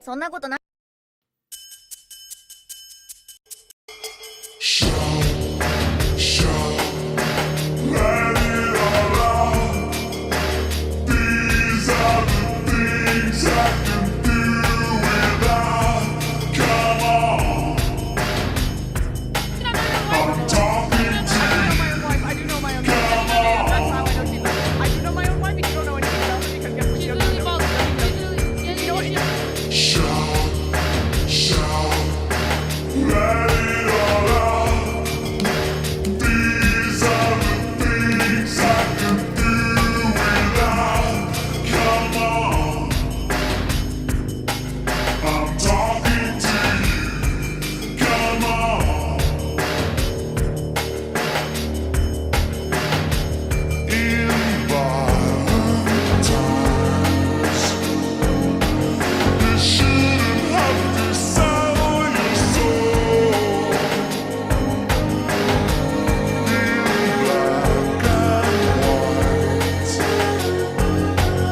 そんなことない。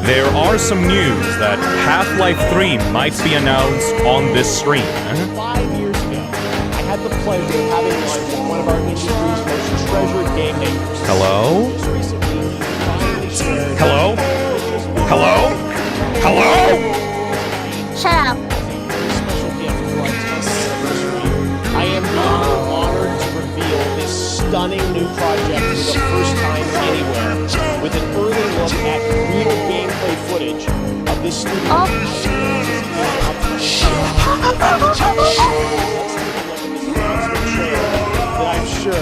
There are some news that Half-Life 3 might be announced on this stream. 5 years ago, I had the pleasure of having lunch with one of our industry's most treasured game makers. Hello? Just recently, he finally shared Hello? Hello? Hello? Shut up. a very special gift for our 10th anniversary. I am honored to reveal this stunning new project for the first time anywhere, with an early look at real gameplay footage of this studio. That I'm sure.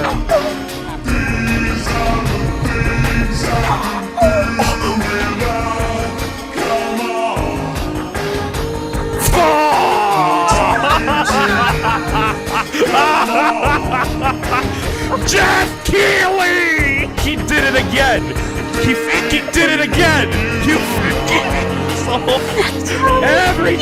Jeff Keighley! He did it again! He fucking did it again! You fucking every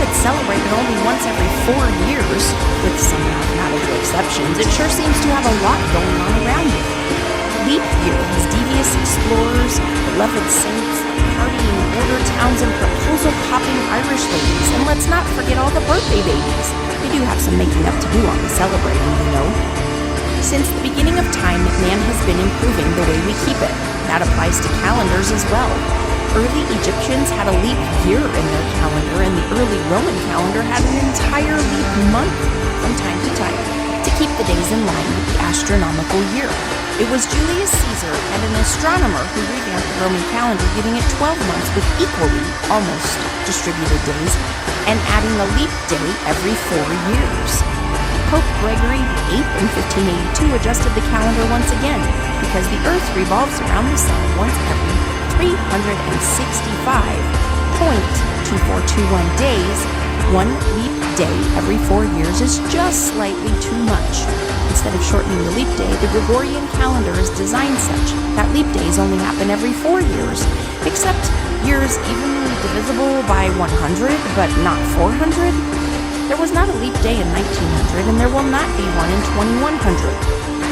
gets celebrated only once every 4 years, with some mathematical exceptions, it sure seems to have a lot going on around it. Leap year has devious explorers, beloved saints, partying border towns, and proposal-popping Irish ladies. And let's not forget all the birthday babies. We do have some making up to do on the celebrating, you know. Since the beginning of time, man has been improving the way we keep it. That applies to calendars as well. Early Egyptians had a leap year in their calendar, and the early Roman calendar had an entire leap month from time to time to keep the days in line with the astronomical year. It was Julius Caesar and an astronomer who revamped the Roman calendar, giving it 12 months with equally, almost, distributed days, and adding a leap day every 4 years. Pope Gregory VIII in 1582 adjusted the calendar once again, because the Earth revolves around the Sun once every 365.2421 days. One leap day every 4 years is just slightly too much. Instead of shortening the leap day, the Gregorian calendar is designed such that leap days only happen every 4 years, except years evenly divisible by 100 but not 400. There was not a leap day in 1900, and there will not be one in 2100.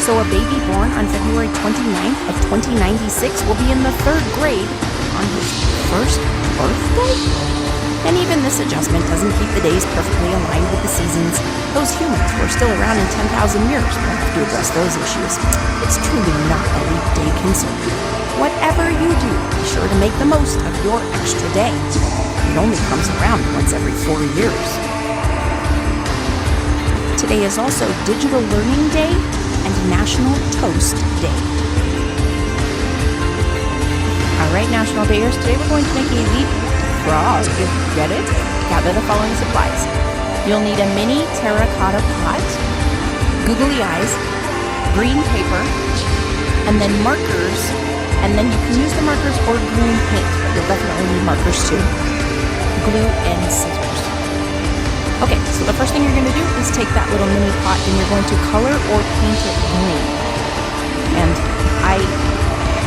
So a baby born on February 29th of 2096 will be in the 3rd grade on his first birthday? And even this adjustment doesn't keep the days perfectly aligned with the seasons. Those humans who are still around in 10,000 years will have to address those issues. It's truly not a leap day concern. Whatever you do, be sure to make the most of your extra day. It only comes around once every 4 years. Today is also Digital Learning Day and National Toast Day. Alright, National Dayers, today we're going to make a leap frog. Get it? Gather the following supplies. You'll need a mini terracotta pot, googly eyes, green paper, and then markers, and then you can use the markers or green paint, but you'll definitely need markers too. Glue and scissors. Okay, so the first thing you're going to do is take that little mini pot and you're going to color or paint it green. And I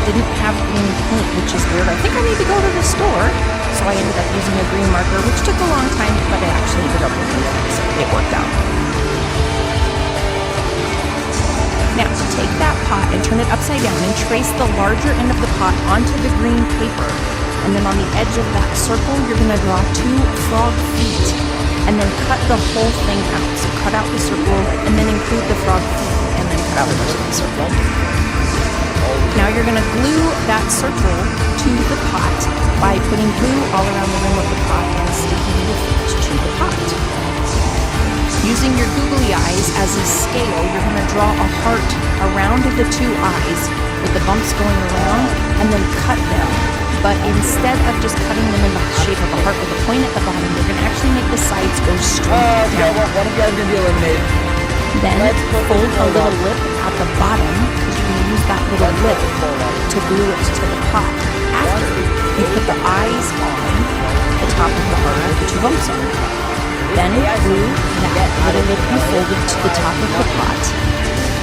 didn't have green paint, which is weird. I think I need to go to the store. So I ended up using a green marker, which took a long time, but it actually ended up working out, so it worked out. Now, take that pot and turn it upside down and trace the larger end of the pot onto the green paper. And then on the edge of that circle, you're going to draw 2 frog feet. And then cut the whole thing out. So cut out the circle, and then include the frog feet, and then cut out the rest of the circle. Now you're going to glue that circle to the pot by putting glue all around the rim of the pot and sticking the feet to the pot. Using your googly eyes as a scale, you're going to draw a heart around the 2 eyes with the bumps going around, and then cut them. But instead of just cutting them in the shape of a heart with a point at the bottom, you're going to actually make the sides go straight down. Well, one of you guys going to be eliminated. Then fold a little lip at the bottom, because you're going to use that little lip to glue it to the pot. After you put the eyes on the top of the heart with the 2 bumps on it. Then glue that little lip you folded to the top of the pot.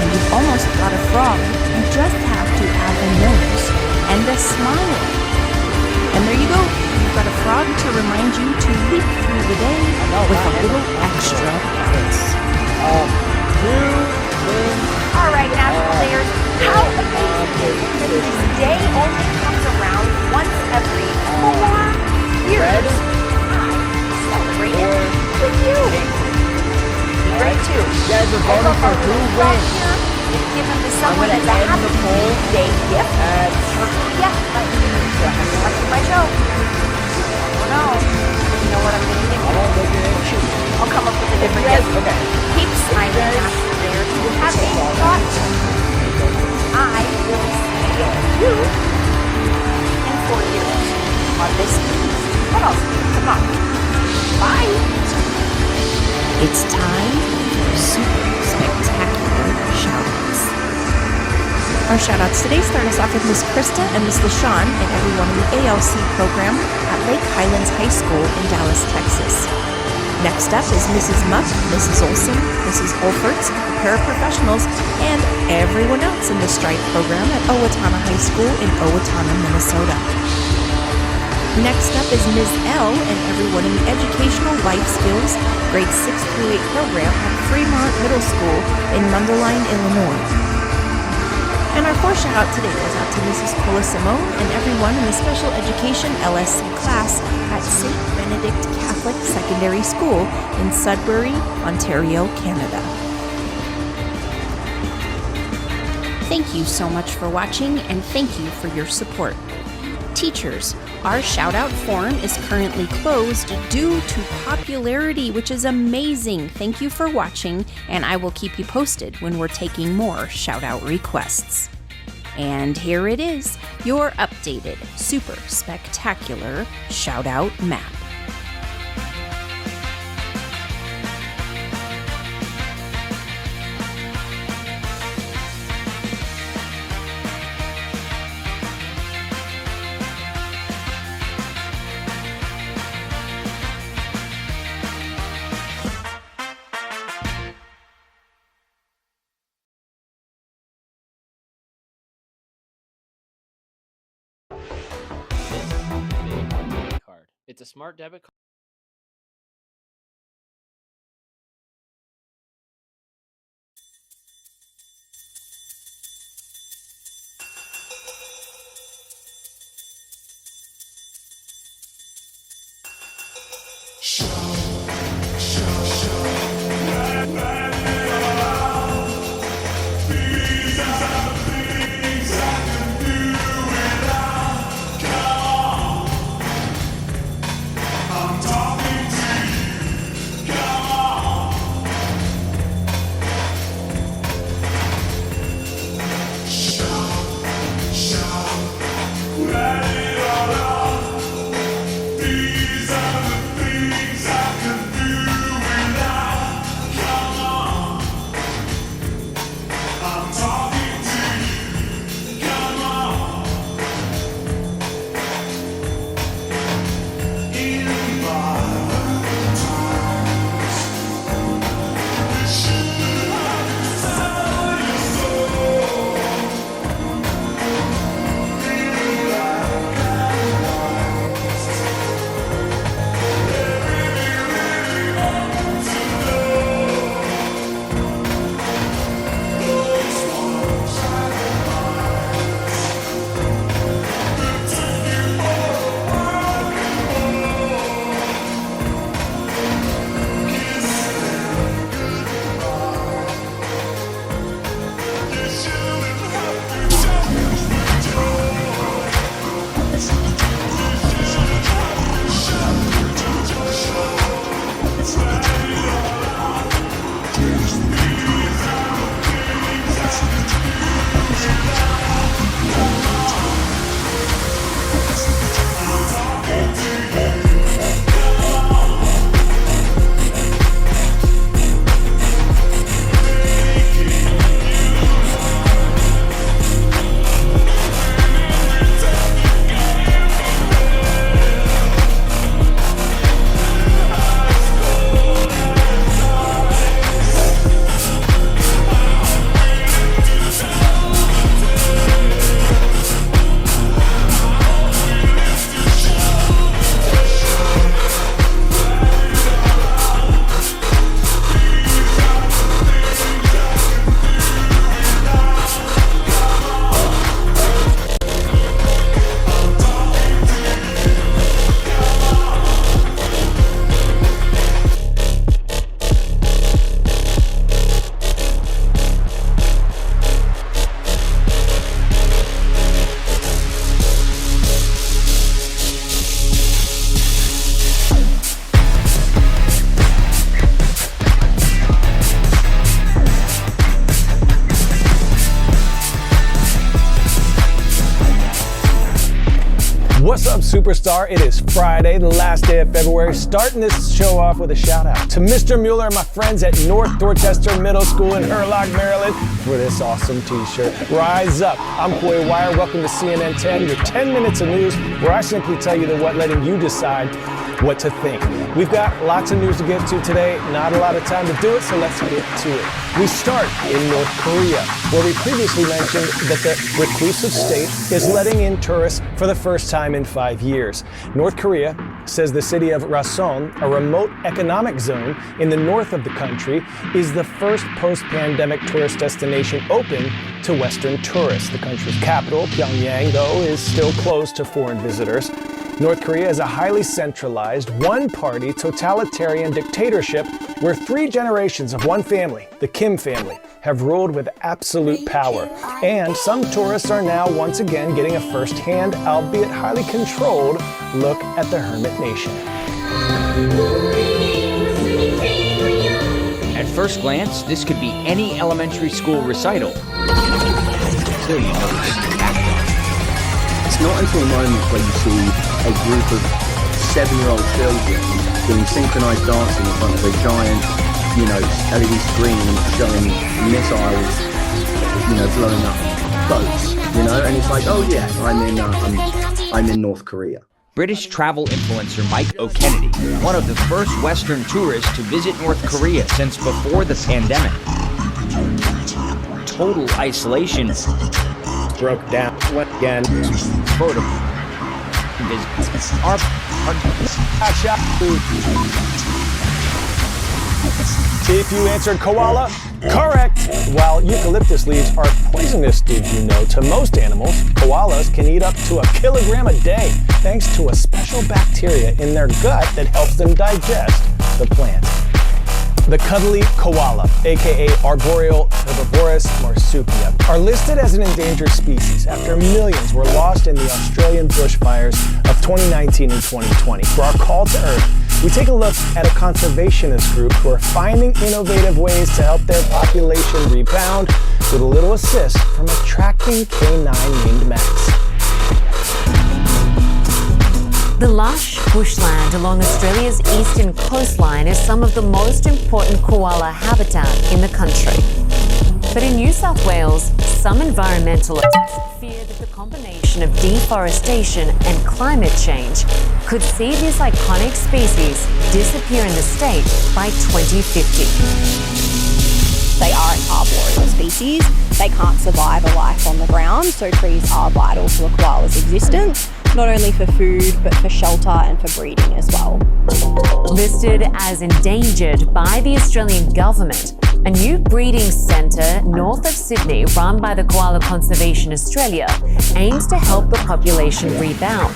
And you've almost got a frog. You just have to add a nose and a smile. And there you go. You've got a frog to remind you to leap through the day with a little extra practice. Alright, National Dayers, how amazing is it that this day only comes around once every 4 years? I celebrate it with you. Great too. You guys are voting for who wins. It's given to someone as a happy day gift. Yeah, that's my show. Oh no. You know what I'm going to give you? I'll come up with a different gift. Okay. Keep smiling, National Dayers. Have a thought. I will see you in 4 years on this. What else? Come on. Bye. It's time for super spectacular shoutouts. Our shoutouts today start us off with Miss Krista and Miss LaShawn and everyone in the ALC program at Lake Highlands High School in Dallas, Texas. Next up is Mrs. Muck, Mrs. Olson, Mrs. Olferts, the paraprofessionals, and everyone else in the Stride program at Owatonna High School in Owatonna, Minnesota. Next up is Ms. L and everyone in the Educational Life Skills grade 6 through 8 program at Fremont Middle School in Mundelein, Illinois. And our fourth shout out today goes out to Mrs. Paula Simone and everyone in the Special Education LSC class at St. Benedict Catholic Secondary School in Sudbury, Ontario, Canada. Thank you so much for watching, and thank you for your support. Teachers, our shout-out form is currently closed due to popularity, which is amazing. Thank you for watching, and I will keep you posted when we're taking more shout-out requests. And here it is, your updated, super spectacular shout-out map. Card. It's a smart debit card. What's up, superstar? It is Friday, the last day of February, starting this show off with a shout out to Mr. Mueller and my friends at North Dorchester Middle School in Hurlock, Maryland for this awesome t-shirt. Rise up. I'm Coy Wire. Welcome to CNN 10, your 10 minutes of news where I simply tell you the what, letting you decide what to think. We've got lots of news to get to today, not a lot of time to do it, so let's get to it. We start in North Korea, where we previously mentioned that the reclusive state is letting in tourists for the first time in 5 5 years. North Korea says the city of Rason, a remote economic zone in the north of the country, is the first post-pandemic tourist destination open to Western tourists. The country's capital, Pyongyang, though, is still closed to foreign visitors. North Korea is a highly centralized, one-party, totalitarian dictatorship where 3 generations of one family, the Kim family, have ruled with absolute power. And some tourists are now once again getting a first-hand, albeit highly controlled, look at the hermit nation. At first glance, this could be any elementary school recital. Until you notice the backdrop. It's not until a moment where you see a group of 7-year-old children doing synchronized dancing in front of a giant, LED screen showing missiles, blowing up boats, and it's like, oh yeah, I'm in North Korea. British travel influencer Mike O'Kennedy, one of the first Western tourists to visit North Korea since before the pandemic. Total isolation Broke down again. photo. If you answered koala, correct! While eucalyptus leaves are poisonous, did you know, to most animals, koalas can eat up to 1 kilogram a day, thanks to a special bacteria in their gut that helps them digest the plant. The cuddly koala, aka arboreal herbivorous marsupial, are listed as an endangered species after millions were lost in the Australian bushfires of 2019 and 2020. For our call to Earth, we take a look at a conservationist group who are finding innovative ways to help their population rebound with a little assist from a tracking canine named Max. The lush bushland along Australia's eastern coastline is some of the most important koala habitat in the country. But in New South Wales, some environmentalists fear that the combination of deforestation and climate change could see this iconic species disappear in the state by 2050. They are an arboreal species. They can't survive a life on the ground, so trees are vital to a koala's existence, not only for food, but for shelter and for breeding as well. Listed as endangered by the Australian government, a new breeding centre north of Sydney run by the Koala Conservation Australia aims to help the population rebound.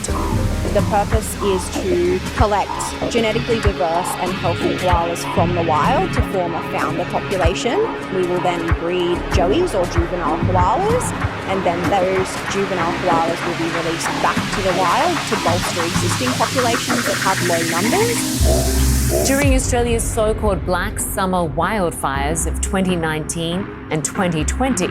The purpose is to collect genetically diverse and healthy koalas from the wild to form a founder population. We will then breed joeys or juvenile koalas, and then those juvenile koalas will be released back to the wild to bolster existing populations that have low numbers. During Australia's so-called Black Summer wildfires of 2019 and 2020,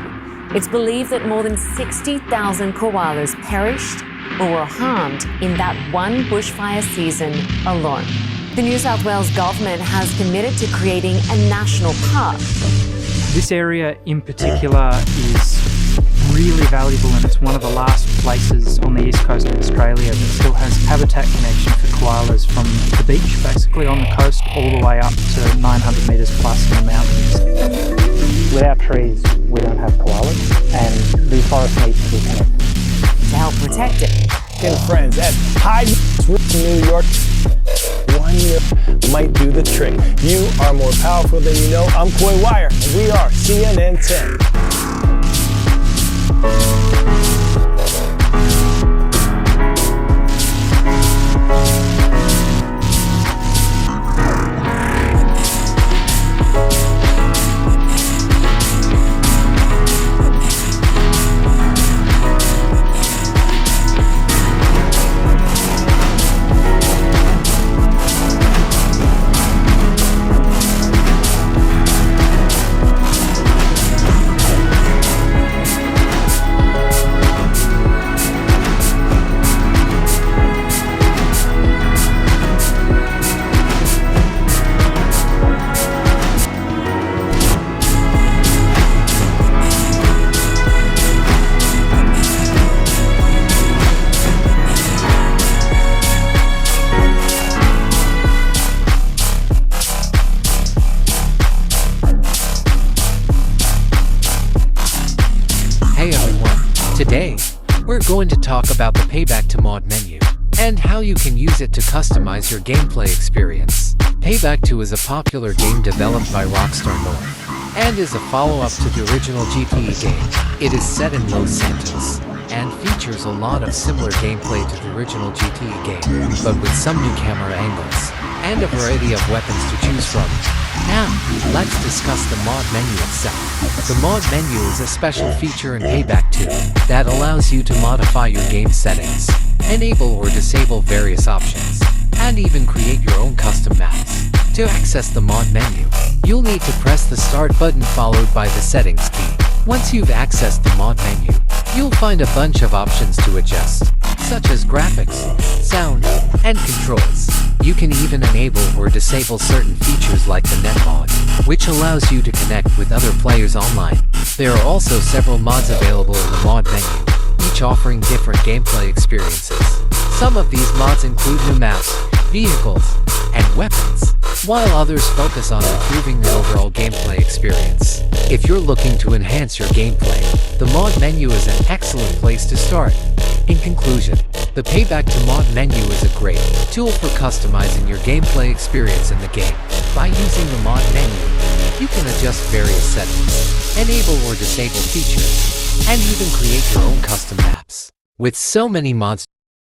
it's believed that more than 60,000 koalas perished or were harmed in that one bushfire season alone. The New South Wales government has committed to creating a national park. This area in particular is really valuable, and it's one of the last places on the east coast of Australia that still has habitat connection for koalas from the beach, basically on the coast, all the way up to 900 metres plus in the mountains. Without trees, we don't have koalas, and the forest needs to be connected. To help protect it. And friends at Hyde New York, 1 year might do the trick. You are more powerful than you know. I'm Coy Wire, and we are CNN 10. Today, we're going to talk about the Payback to Mod menu and how you can use it to customize your gameplay experience. Payback 2 is a popular game developed by Rockstar North, and is a follow-up to the original GTA game. It is set in Los Santos, and features a lot of similar gameplay to the original GTA game, but with some new camera angles, and a variety of weapons to choose from. Now, let's discuss the mod menu itself. The mod menu is a special feature in Payback 2 that allows you to modify your game settings, enable or disable various options, and even create your own custom maps. To access the mod menu, you'll need to press the start button followed by the settings key. Once you've accessed the mod menu, you'll find a bunch of options to adjust, such as graphics, sound, and controls. You can even enable or disable certain features like the net mod, which allows you to connect with other players online. There are also several mods available in the mod menu, each offering different gameplay experiences. Some of these mods include new maps, vehicles, and weapons, while others focus on improving the overall gameplay experience. If you're looking to enhance your gameplay, the mod menu is an excellent place to start. In conclusion, the Payback 2 mod menu is a great tool for customizing your gameplay experience in the game. By using the mod menu, you can adjust various settings, enable or disable features, and even create your own custom maps. With so many mods